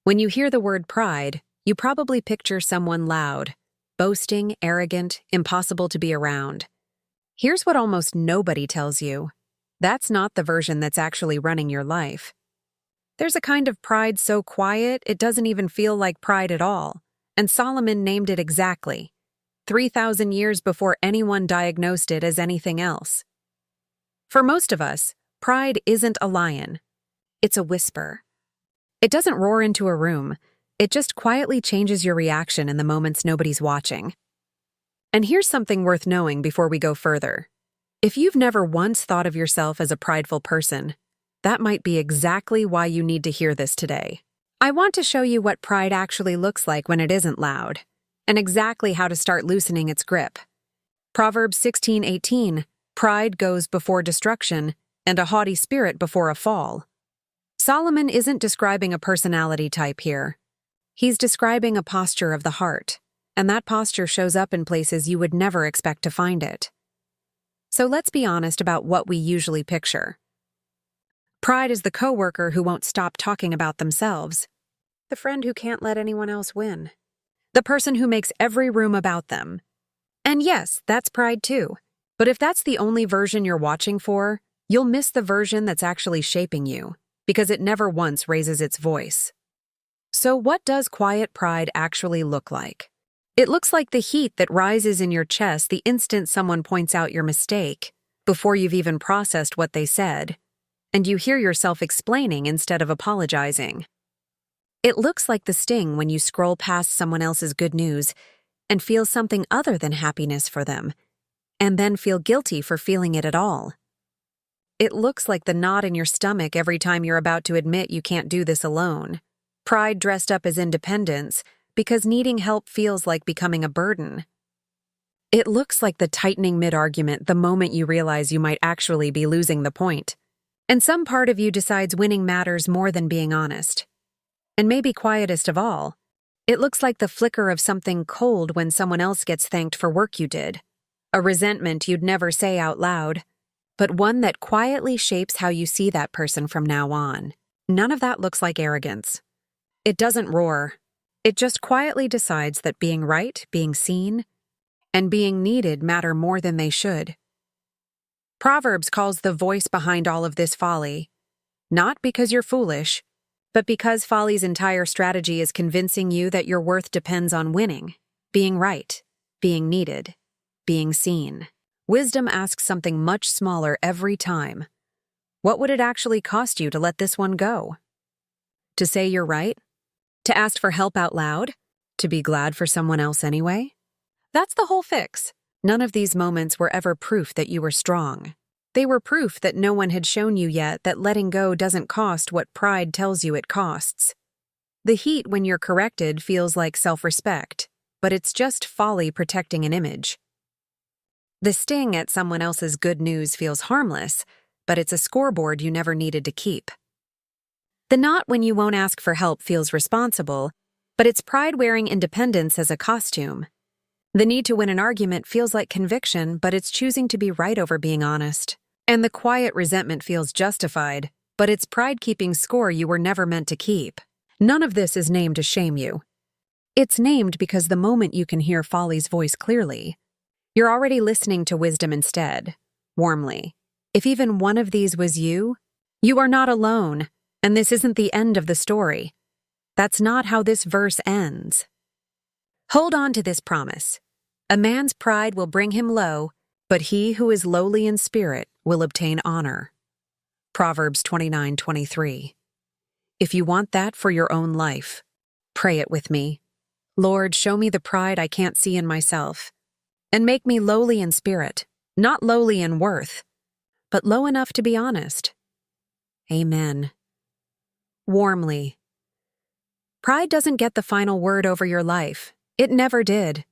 When you hear the word pride, you probably picture someone loud, boasting, arrogant, impossible to be around. Here's what almost nobody tells you. That's not the version that's actually running your life. There's a kind of pride so quiet it doesn't even feel like pride at all, and Solomon named it exactly, 3,000 years before anyone diagnosed it as anything else. For most of us, pride isn't a lion. It's a whisper. It doesn't roar into a room. It just quietly changes your reaction in the moments nobody's watching. And here's something worth knowing before we go further. If you've never once thought of yourself as a prideful person, that might be exactly why you need to hear this today. I want to show you what pride actually looks like when it isn't loud, and exactly how to start loosening its grip. Proverbs 16:18, pride goes before destruction, and a haughty spirit before a fall. Solomon isn't describing a personality type here. He's describing a posture of the heart, and that posture shows up in places you would never expect to find it. So let's be honest about what we usually picture. Pride is the coworker who won't stop talking about themselves, the friend who can't let anyone else win, the person who makes every room about them. And yes, that's pride too. But if that's the only version you're watching for, you'll miss the version that's actually shaping you, because it never once raises its voice. So what does quiet pride actually look like? It looks like the heat that rises in your chest the instant someone points out your mistake, before you've even processed what they said, and you hear yourself explaining instead of apologizing. It looks like the sting when you scroll past someone else's good news and feel something other than happiness for them, and then feel guilty for feeling it at all. It looks like the knot in your stomach every time you're about to admit you can't do this alone. Pride dressed up as independence because needing help feels like becoming a burden. It looks like the tightening mid-argument the moment you realize you might actually be losing the point. And some part of you decides winning matters more than being honest. And maybe quietest of all, it looks like the flicker of something cold when someone else gets thanked for work you did. A resentment you'd never say out loud, but one that quietly shapes how you see that person from now on. None of that looks like arrogance. It doesn't roar. It just quietly decides that being right, being seen, and being needed matter more than they should. Proverbs calls the voice behind all of this folly, not because you're foolish, but because folly's entire strategy is convincing you that your worth depends on winning, being right, being needed, being seen. Wisdom asks something much smaller every time. What would it actually cost you to let this one go? To say you're right? To ask for help out loud? To be glad for someone else anyway? That's the whole fix. None of these moments were ever proof that you were strong. They were proof that no one had shown you yet that letting go doesn't cost what pride tells you it costs. The heat when you're corrected feels like self-respect, but it's just folly protecting an image. The sting at someone else's good news feels harmless, but it's a scoreboard you never needed to keep. The knot when you won't ask for help feels responsible, but it's pride wearing independence as a costume. The need to win an argument feels like conviction, but it's choosing to be right over being honest. And the quiet resentment feels justified, but it's pride keeping score you were never meant to keep. None of this is named to shame you. It's named because the moment you can hear folly's voice clearly, you're already listening to wisdom instead, warmly. If even one of these was you, you are not alone, and this isn't the end of the story. That's not how this verse ends. Hold on to this promise. A man's pride will bring him low, but he who is lowly in spirit will obtain honor. Proverbs 29:23. If you want that for your own life, pray it with me. Lord, show me the pride I can't see in myself, and make me lowly in spirit, not lowly in worth, but low enough to be honest. Amen. Warmly. Pride doesn't get the final word over your life. It never did.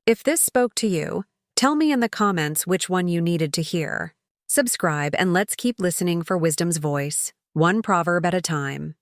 If this spoke to you, tell me in the comments which one you needed to hear. Subscribe and let's keep listening for wisdom's voice, one proverb at a time.